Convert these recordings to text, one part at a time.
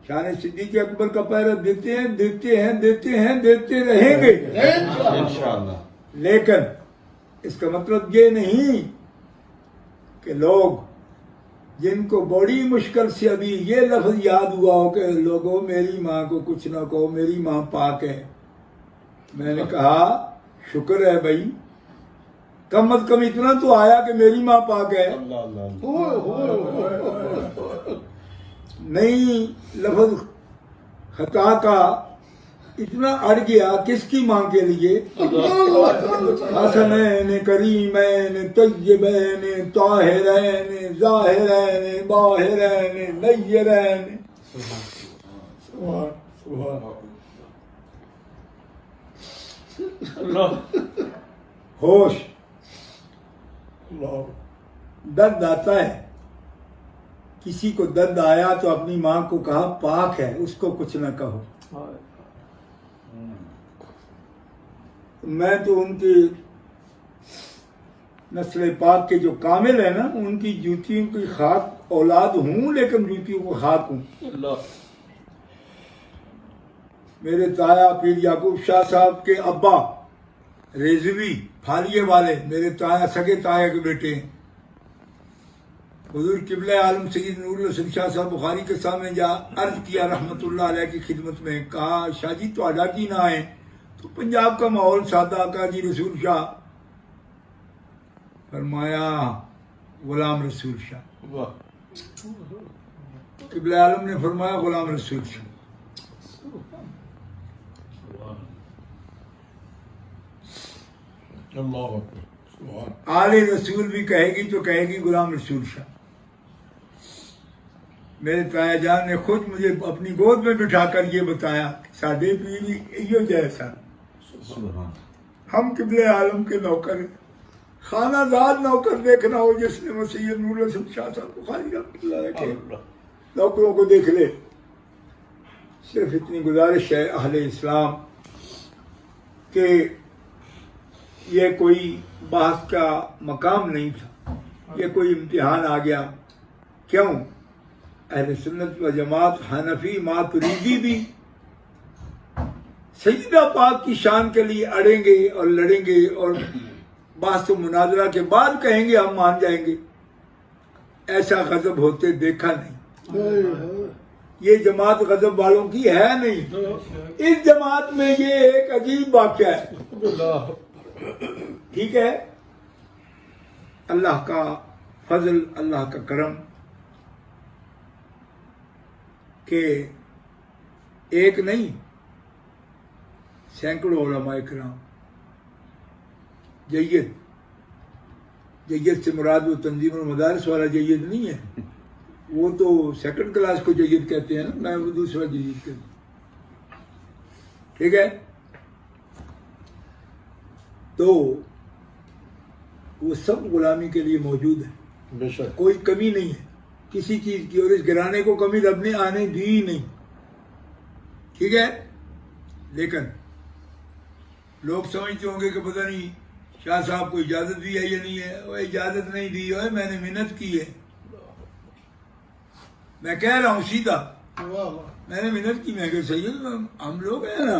شان صدیق اکبر کا پہرا دیتے ہیں، دیتے ہیں، دیتے ہیں، دیتے رہیں گے انشاءاللہ۔ لیکن اس کا مطلب یہ نہیں کہ لوگ جن کو بڑی مشکل سے ابھی یہ لفظ یاد ہوا ہو کہ لوگوں میری ماں کو کچھ نہ کہو، میری ماں پاک ہے، میں نے کہا شکر ہے بھائی، کم از کم اتنا تو آیا کہ میری ماں پاک ہے۔ نہیں، لفظ خطا کا اتنا اڑ گیا کس کی ماں کے لیے؟ حسنین کریمین طیبین طاہرین ظاہرین باہرین نیرین۔ ہوش، درد آتا ہے، کسی کو درد آیا تو اپنی ماں کو کہا پاک ہے، اس کو کچھ نہ کہو۔ میں تو ان کی نسل پاک کے جو کامل ہیں نا، ان کی جوتیوں کی خاک اولاد ہوں، لیکن جوتیوں کو خاک ہوں۔ میرے تایا پیر یعقوب شاہ صاحب کے ابا ریزوی پھالیے والے میرے تایا سگے تایا کے بیٹے ہیں۔ حضور قبلہ عالم سید نور الحسن شاہ صاحب بخاری کے سامنے جا عرض کیا رحمت اللہ علیہ کی خدمت میں، کہا شاہ جی تو اڈا کی نہ آئے تو پنجاب کا ماحول سادہ کا جی رسول شاہ، فرمایا غلام رسول شاہ، قبلہ عالم نے فرمایا غلام رسول شاہ۔ آل رسول بھی کہے گی تو کہے گی غلام رسول شاہ۔ میرے تایا جان نے خود مجھے اپنی گود میں بٹھا کر یہ بتایا ساڈے پیری ایو جیسا، ہم قبلہ عالم کے نوکر ہیں، خانہ دار نوکر دیکھنا ہو جس نے سید نور الحسن شاہ صاحب بخاری رحمۃ اللہ علیہ کے نوکروں کو دیکھ لے۔ صرف اتنی گزارش ہے اہل اسلام کہ یہ کوئی بحث کا مقام نہیں تھا، یہ کوئی امتحان آ گیا۔ کیوں؟ اہل سنت و جماعت حنفی ماتریدی بھی سیدہ پاک کی شان کے لیے اڑیں گے اور لڑیں گے، اور بحث و مناظرہ کے بعد کہیں گے ہم مان جائیں گے۔ ایسا غضب ہوتے دیکھا نہیں، یہ جماعت غضب والوں کی ہے نہیں۔ اس جماعت میں یہ ایک عجیب واقعہ ہے، ٹھیک ہے، اللہ کا فضل، اللہ کا کرم کہ ایک نہیں سینکڑوں علماء کرام، جید سے مراد وہ تنظیم المدارس والا جید نہیں ہے، وہ تو سیکنڈ کلاس کو جید کہتے ہیں نا، میں وہ دوسرا جید کہتا ہوں، ٹھیک ہے۔ تو وہ سب غلامی کے لیے موجود ہے، بے شک کوئی کمی نہیں ہے کسی چیز کی، اور اس گھرانے کو کمی رب نے آنے دی ہی نہیں، ٹھیک ہے۔ لیکن لوگ سمجھتے ہوں گے کہ پتہ نہیں شاہ صاحب کو اجازت دی ہے یا نہیں ہے، وہ اجازت نہیں دی ہے، میں نے منت کی ہے، میں کہہ رہا ہوں سیدھا، میں نے منت کی، میں کہ سید ہم لوگ ہیں نا،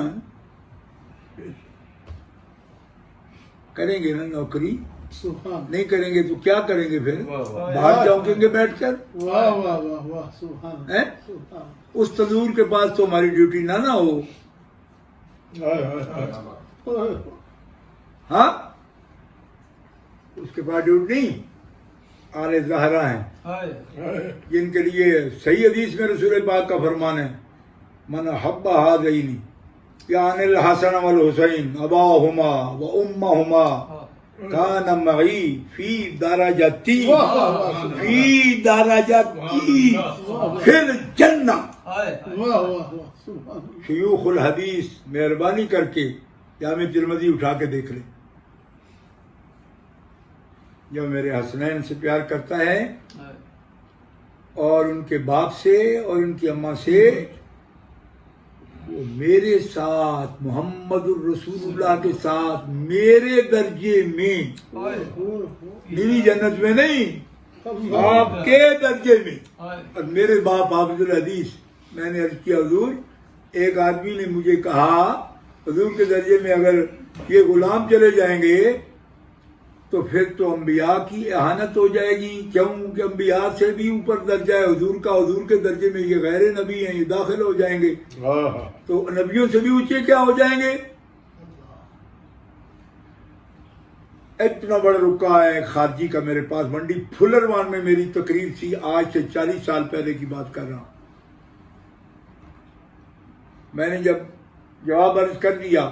کریں گے نا نوکری، نہیں کریں گے تو کیا کریں گے پھر؟ باہر چونکیں گے بیٹھ کر، اس تنور کے پاس تو ہماری ڈیوٹی نہ ہو، ہاں اس کے بعد ڈیوٹی نہیں۔ آل زہرا ہیں جن کے لیے صحیح حدیث میں رسول پاک کا فرمان ہے، من حب ہذین یعنی الحسن والحسین اباہما و امہما کان معی فی درجتی فی الجنہ۔ شیوخ الحدیث مہربانی کر کے جامع ترمذی اٹھا کے دیکھ لیں، جو میرے حسنین سے پیار کرتا ہے اور ان کے باپ سے اور ان کی اماں سے، وہ میرے ساتھ محمد الرسول اللہ کے ساتھ میرے درجے میں، میری جنت میں نہیں، آپ کے درجے میں، اور میرے باپ حافظ الحدیث میں نے عرض کیا حضور ایک آدمی نے مجھے کہا حضور کے درجے میں اگر یہ غلام چلے جائیں گے تو پھر تو انبیاء کی اہانت ہو جائے گی، کیوں کہ انبیاء سے بھی اوپر درجہ ہے حضور کا، حضور کے درجے میں یہ غیر نبی ہیں، یہ داخل ہو جائیں گے تو نبیوں سے بھی اونچے کیا ہو جائیں گے؟ اتنا بڑا رکا ہے خارجی کا میرے پاس، منڈی پھلروان میں میری تقریر تھی، آج سے 40 سال پہلے کی بات کر رہا ہوں۔ میں نے جب جواب عرض کر دیا،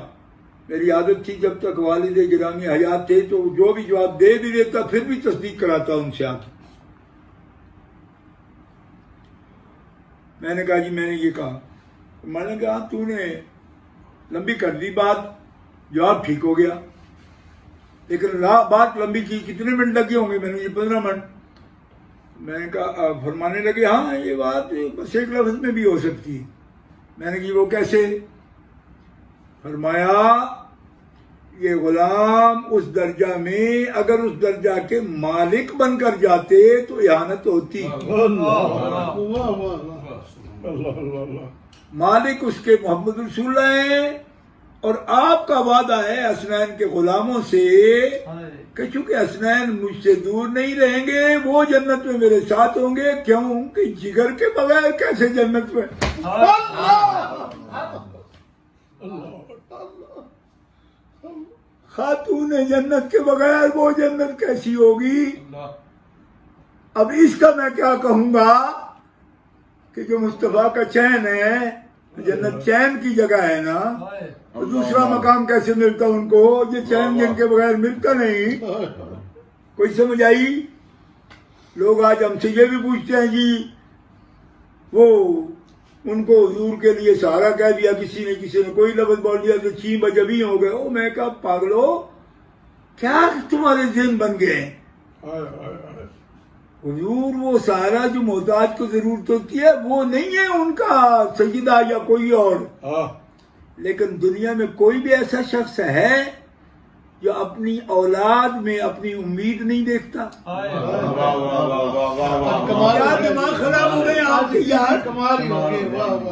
میری عادت تھی جب تک والد گرامی حیات تھے تو جو بھی جواب دے بھی دیتا پھر بھی تصدیق کراتا ان سے آ کے۔ میں نے کہا جی میں نے یہ کہا، میں نے کہا تو نے لمبی کر دی بات، جواب ٹھیک ہو گیا لیکن بات لمبی کی، کتنے منٹ لگے ہوں گے؟ میں نے یہ 15 منٹ۔ میں نے کہا فرمانے لگے ہاں یہ بات بس ایک لفظ میں بھی ہو سکتی ہے۔ میں نے کہا وہ کیسے؟ فرمایا یہ غلام اس درجہ میں اگر اس درجہ کے مالک بن کر جاتے تو اہانت ہوتی، مالک اس کے محمد رسول اللہ ہیں، اور آپ کا وعدہ ہے حسنین کے غلاموں سے کہ چونکہ حسنین مجھ سے دور نہیں رہیں گے وہ جنت میں میرے ساتھ ہوں گے، کیوں کہ جگر کے بغیر کیسے جنت میں؟ خاتون جنت کے بغیر وہ جنت کیسی ہوگی؟ اب اس کا میں کیا کہوں گا کہ جو مصطفیٰ کا چین ہے، جنت چین کی جگہ ہے نا، تو دوسرا مقام کیسے ملتا ان کو؟ یہ چین جن کے بغیر ملتا نہیں۔ کوئی سمجھ آئی؟ لوگ آج ہم سے یہ بھی پوچھتے ہیں جی وہ ان کو حضور کے لیے سہارا کہہ دیا کسی نے کوئی لفظ بول دیا تو چین بجبی ہو گئے۔ او میں کہا پاگلو کیا تمہارے ذہن بن گئے ہیں؟ حضور وہ سہارا جو محتاج کو ضرورت ہوتی ہے وہ نہیں ہے ان کا سیدہ یا کوئی اور، لیکن دنیا میں کوئی بھی ایسا شخص ہے جو اپنی اولاد میں اپنی امید نہیں دیکھتا؟ کیا دماغ خراب ہو گئے آپ کے یار؟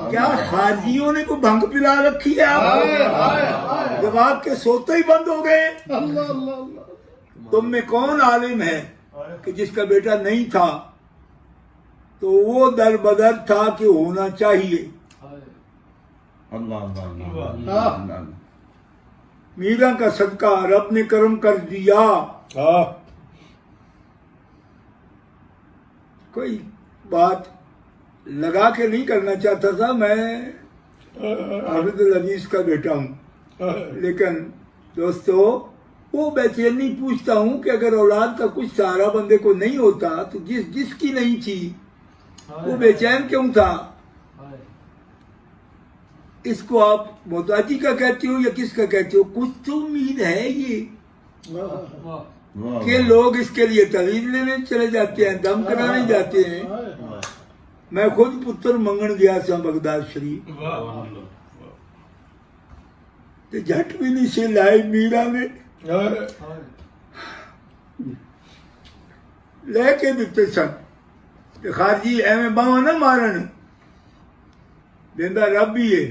کیا خارجیوں نے کو بھنگ پلا رکھی ہے آپ؟ جب آپ کے سوتے ہی بند ہو گئے۔ تم میں کون عالم ہے کہ جس کا بیٹا نہیں تھا تو وہ در بدر تھا کہ ہونا چاہیے؟ میرا کا صدقہ رب نے کرم کر دیا۔ کوئی بات لگا کے نہیں کرنا چاہتا تھا، میں حافظ العزیز کا بیٹا ہوں، لیکن دوستو وہ بے چینی پوچھتا ہوں کہ اگر اولاد کا کچھ سہارا بندے کو نہیں ہوتا تو جس کی نہیں تھی وہ بے چین کیوں تھا؟ اس کو آپ محتاجی کا کہتے ہو یا کس کا کہتے ہو؟ کچھ تو امید ہے یہ کہ لوگ اس کے لیے تعویذ لینے چلے جاتے ہیں، دم کرانے جاتے ہیں۔ میں خود پتر منگن گیا تھا بغداد شریف، تو جھٹ بھی نہیں سے لائے میرا نے لے کے دیتے سن، خارجی ایویں باواں نہ مارن، دیندہ رب ہی ہے،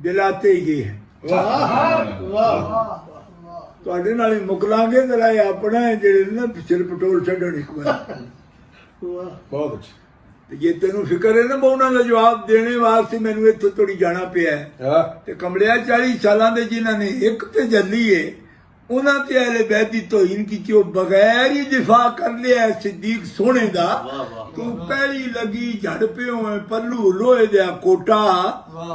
دلاتے ہی ہے۔ تواڈے نال مکلاں گے ذرا اپنا ہے جڑے نا سر پٹول چھڈن ایک بار۔ بہت اچھا، یہ تینوں فکر ہے نا بہنا کا جواب دینے واسطے مینوں اتھوں توڑی جانا پیا ہے۔ تے کملیا 40 سالاں دے جنہاں نے ایک تے جلی ہے انہاں تے اہل بیت دی توہین کی وہ بغیر ہی دفاع کر لیا ہے صدیق سونے دا، تو پہلی لگی جھڑ پہ ہوئے پلو لوہے دیا کوٹا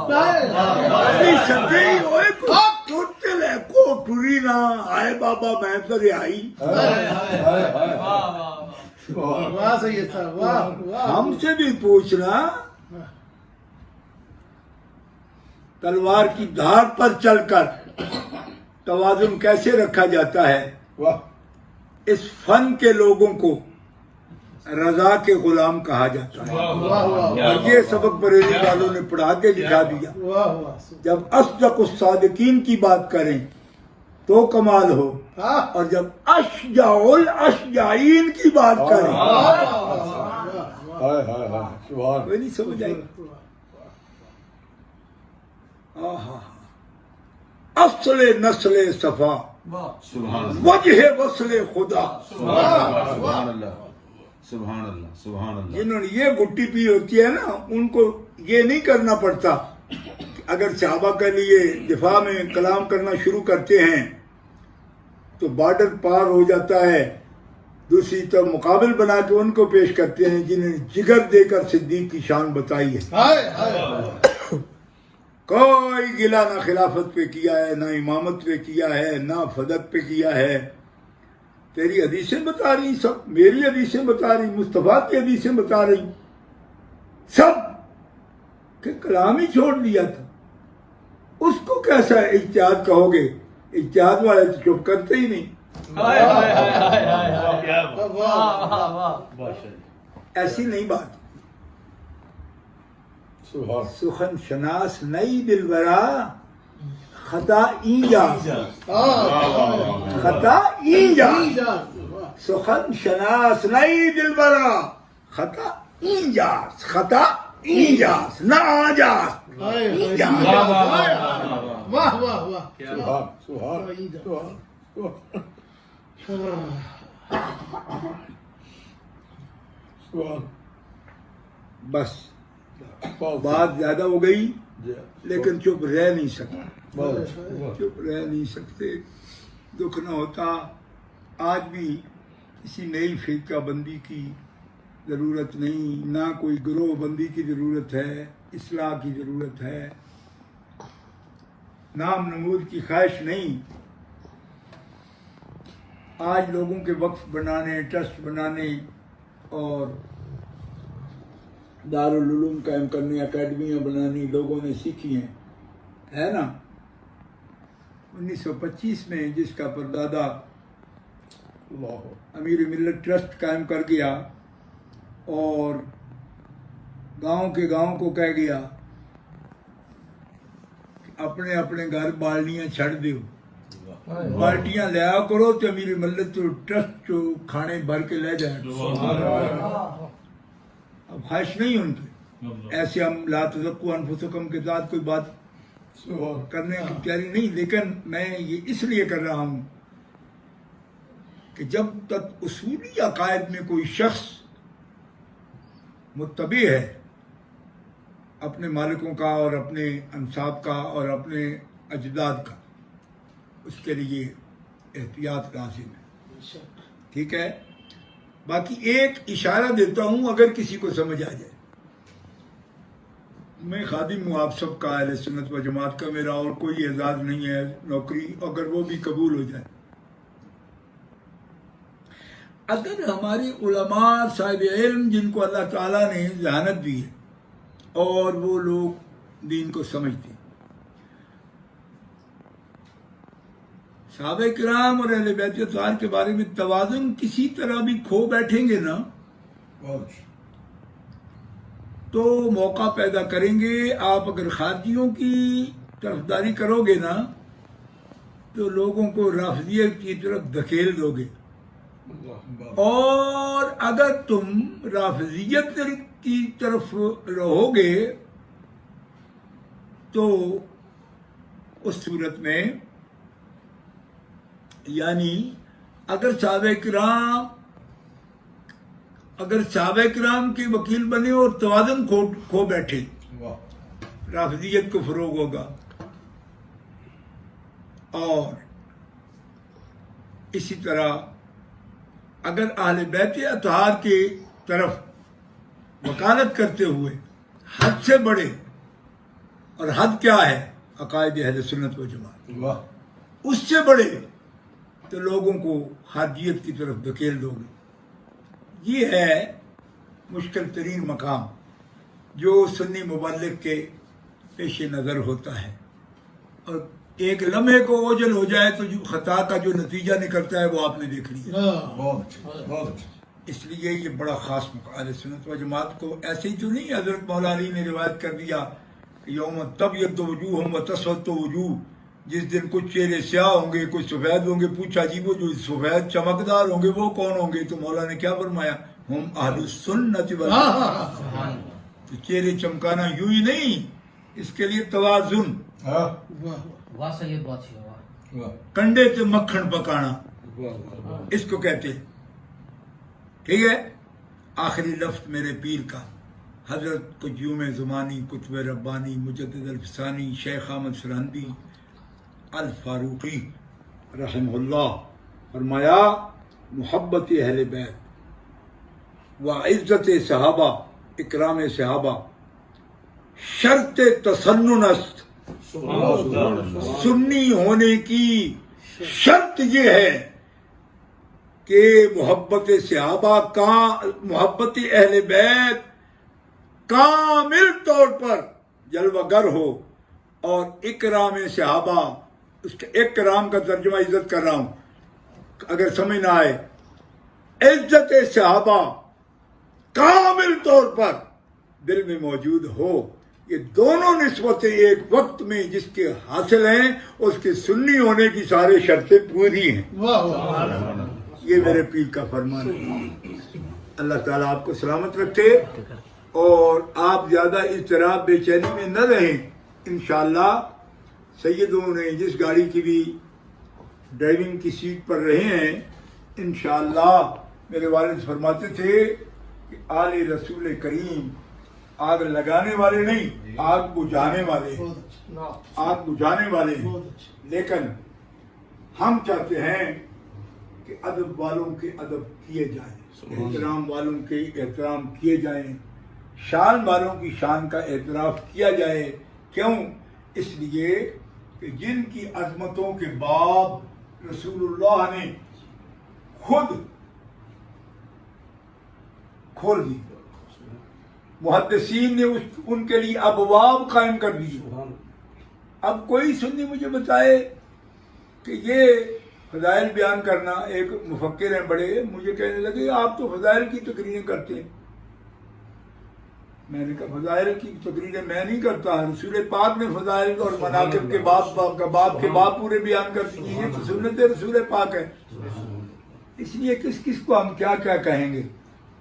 پہلی سدے ہی ہوئے ٹوٹے لے کو ٹری نہ آئے بابا میں تو رہائی۔ ہم سے بھی پوچھنا تلوار کی دھار پر چل کر توازن کیسے رکھا جاتا ہے؟ اس فن کے لوگوں کو رضا کے غلام کہا جاتا ہے، اور یہ سبق بریلی والوں نے پڑھا کے دکھا دیا۔ جب اصدق الصادقین کی بات کریں تو کمال ہو، اور جب اشجع الاشجعین کی بات کریں ہائے ہائے ہائے سبحان کوئی نہیں سمجھ آئی. اصل نسل صفا سبحان اللہ وجہ وصل خدا. سبحان اللہ سبحان اللہ سبحان اللہ. جنہوں نے یہ گٹی پی ہوتی ہے نا ان کو یہ نہیں کرنا پڑتا. اگر صحابہ کے لیے دفاع میں کلام کرنا شروع کرتے ہیں تو بارڈر پار ہو جاتا ہے. دوسری طرف مقابل بنا کے ان کو پیش کرتے ہیں جنہیں جگر دے کر صدیق کی شان بتائی ہے. کوئی گلہ نہ خلافت پہ کیا ہے، نہ امامت پہ کیا ہے، نہ فدق پہ کیا ہے. تیری حدیثیں بتا رہی سب، میری حدیثیں بتا رہی، مصطفیٰ کی حدیثیں بتا رہی سب، کہ کلام ہی چھوڑ دیا تھا. اس کو کیسا اجتہاد کہو گے؟ اجتہاد والے تو چپ کرتے ہی نہیں. ایسی نہیں بات. سبحان سخن شناس نئی دلبرا خطا اینجاز. خطا اینجاز. سخن شناس نئی دلبرا خطا اینجاز. خطا اینجاز نہ آجاز. اینجاز. واہ واہ واہ. سبحان سبحان سبحان. بس بات زیادہ ہو گئی لیکن چپ رہ نہیں سکتا. چپ رہ نہیں سکتے. دکھ نہ ہوتا. آج بھی کسی نئی فرقہ بندی کی ضرورت نہیں، نہ کوئی گروہ بندی کی ضرورت ہے. اصلاح کی ضرورت ہے. نام نمود کی خواہش نہیں. آج لوگوں کے وقف بنانے، ٹرسٹ بنانے اور دارالعلوم قائم کرنے، اکیڈمیاں بنانی لوگوں نے سیکھی ہیں، ہے نا. 1925 میں جس کا پردادا امیر ملت ٹرسٹ قائم کر گیا اور گاؤں کے گاؤں کو کہہ گیا کہ اپنے اپنے گھر بالٹیاں چھڑ دیو، بالٹیاں لیا کرو تو امیر ملت ٹرسٹ جو کھانے بھر کے لے جائے. اب خواہش نہیں ان کی. ایسے ہم لا تزکوا انفسکم کے ساتھ کوئی بات کرنے کی تیاری نہیں، لیکن میں یہ اس لیے کر رہا ہوں کہ جب تک اصولی عقائد میں کوئی شخص متبع ہے اپنے مالکوں کا اور اپنے انصاب کا اور اپنے اجداد کا، اس کے لیے احتیاط لازم ہے. ٹھیک ہے. باقی ایک اشارہ دیتا ہوں اگر کسی کو سمجھ آ جائے. میں خادم ہوں آپ سب کا، اہل سنت و جماعت کا. میرا اور کوئی اعزاز نہیں ہے نوکری، اگر وہ بھی قبول ہو جائے. اگر ہماری علماء صاحب علم جن کو اللہ تعالیٰ نے ذہانت دی ہے اور وہ لوگ دین کو سمجھتے ہیں، صحابہ کرام اور اہل بیت اطہار کے بارے میں توازن کسی طرح بھی کھو بیٹھیں گے نا تو موقع پیدا کریں گے. آپ اگر خارجیوں کی طرفداری کرو گے نا تو لوگوں کو رافضیت کی طرف دھکیل دو گے، اور اگر تم رافضیت کی طرف رہو گے تو اس صورت میں یعنی اگر صحابہ کرام کے وکیل بنے اور توازن کھو بیٹھے، رافضیت کو فروغ ہوگا. اور اسی طرح اگر اہل بیت اطہار کے طرف وکالت کرتے ہوئے حد سے بڑھے، اور حد کیا ہے؟ عقائد اہل سنت و جماعت، اس سے بڑھے تو لوگوں کو خارجیت کی طرف دھکیل دو گے. یہ ہے مشکل ترین مقام جو سنی مبلغ کے پیش نظر ہوتا ہے. اور ایک لمحے کو اوجل ہو جائے تو جو خطا کا جو نتیجہ نکلتا ہے وہ آپ نے دیکھ لیا. اس لیے یہ بڑا خاص مقام اہل سنت و جماعت کو. ایسے ہی تو نہیں حضرت مولا علی نے روایت کر دیا یوم تبیض وجوہ وتسود وجوہ، جس دن کچھ چہرے سیاہ ہوں گے کچھ سفید ہوں گے. پوچھا جی وہ جو سفید چمکدار ہوں گے وہ کون ہوں گے؟ تو مولا نے کیا فرمایا؟ ہم اہل السنت والجماعہ. تو چہرے چمکانا یوں ہی نہیں، اس کے لیے توازن، ہاں واہ سید بادشاہ واہ. واہ کنڈے سے مکھن پکانا، اس کو کہتے ہیں. ٹھیک ہے. آخری لفظ میرے پیر کا، حضرت قیوم زمانی قطب ربانی مجدد الفسانی شیخ احمد سرہندی الفاروقی رحمہ اللہ، فرمایا محبت اہل بیت و عزت صحابہ اکرام صحابہ شرط تسنن است. سنی ہونے کی شرط یہ ہے کہ محبت صحابہ کا، محبت اہل بیت کامل طور پر جلوہ گر ہو، اور اکرام صحابہ، اس کے اکرام کا ترجمہ عزت کر رہا ہوں اگر سمجھ نہ آئے، عزت صحابہ کامل طور پر دل میں موجود ہو. یہ دونوں نسبتیں ایک وقت میں جس کے حاصل ہیں، اس کے سنی ہونے کی سارے شرطیں پوری ہیں. واہ واہ. یہ میرے پیر کا فرمان ہے. اللہ تعالیٰ آپ کو سلامت رکھے اور آپ زیادہ اضطراب بے چینی میں نہ رہیں. انشاءاللہ سیدوں نے جس گاڑی کی بھی ڈرائیونگ کی سیٹ پر رہے ہیں، انشاءاللہ میرے والد فرماتے تھے کہ آل رسول کریم آگ لگانے والے نہیں، آگ بجھانے والے ہیں. آگ بجھانے والے ہیں. لیکن ہم چاہتے ہیں کہ ادب والوں کے ادب کیے جائیں، احترام والوں کے احترام کیے جائیں، شان والوں کی شان کا اعتراف کیا جائے. کیوں؟ اس لیے کہ جن کی عظمتوں کے باب رسول اللہ نے خود کھول دی، محدثین نے ان کے لیے ابواب قائم کر دی. اب کوئی سنی مجھے بتائے کہ یہ فضائل بیان کرنا، ایک مفکر ہیں بڑے، مجھے کہنے لگے آپ تو فضائل کی تقریریں کرتے ہیں. میں نے کہا فضائل کی تقریریں میں نہیں کرتا، رسول پاک نے فضائل اور مناقب کے باب کے باب پورے بیان کر دیے. یہ تو سنت رسول پاک ہے. اس لیے کس کس کو ہم کیا کیا کہیں گے.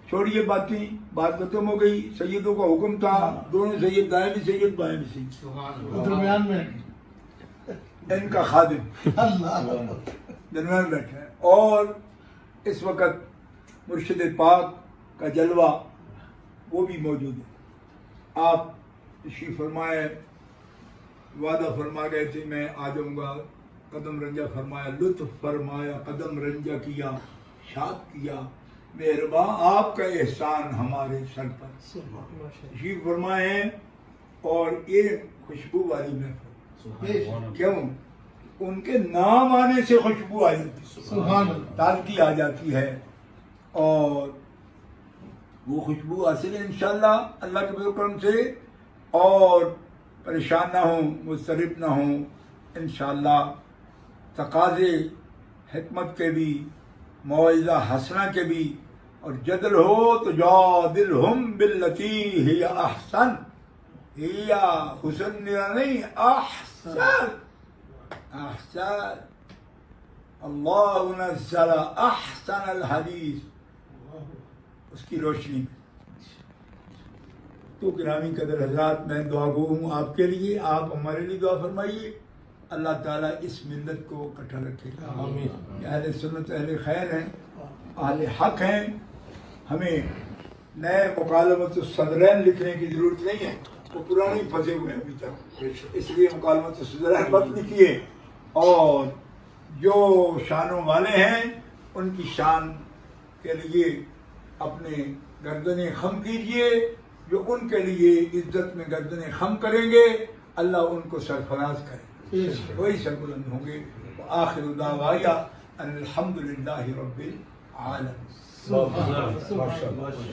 چھوڑیے باتیں، بات ختم ہو گئی. سیدوں کا حکم تھا، دونوں سید، دائیں بھی سید بائیں بھی سید، درمیان میں ان کا خادم درمیان بیٹھا ہے. اور اس وقت مرشد پاک کا جلوہ وہ بھی موجود ہے. آپ تشریف فرمائے، وعدہ فرما گئے تھے میں آ جاؤں گا، قدم رنجہ فرمایا، لطف فرمایا، قدم رنجہ کیا، شاد کیا. مہرباں آپ کا احسان ہمارے سر پر. تشریف فرمائے اور یہ خوشبو والی محفل. کیوں؟ ان کے نام آنے سے خوشبو آ جاتی، سبحان اللہ. تازگی آ جاتی ہے. اور وہ خوشبو حاصل ہے انشاءاللہ اللہ کے فضل و کرم سے. اور پریشان نہ ہوں، مضطرب نہ ہوں. انشاءاللہ تقاضے حکمت کے بھی، موعظہ حسنہ کے بھی، اور جدل ہو تو جادلہم باللتی ہی احسن. ہی حسن نہیں، احسن. احسن. اللہ نزل احسن الحدیث، اس کی روشنی میں. تو گرامی قدر حضرات، میں دعا گو ہوں آپ کے لیے، آپ ہمارے لیے دعا فرمائیے. اللہ تعالیٰ اس ملت کو اکٹھا رکھے. اہل سنت اہل خیر ہیں، اہل حق ہیں. ہمیں نئے مکالمت الصدرین لکھنے کی ضرورت نہیں ہے، وہ پرانے ہی پھنسے ہوئے ہیں ابھی تک. اس لیے مکالمت الصدرین مت لکھیے. اور جو شانوں والے ہیں ان کی شان کے لیے اپنے گردنیں خم کیجئے. جو ان کے لیے عزت میں گردنیں خم کریں گے، اللہ ان کو سرفراز کرے، وہی سربلند ہوں گے. آخر دعوانا ان الحمد للہ رب العالمین.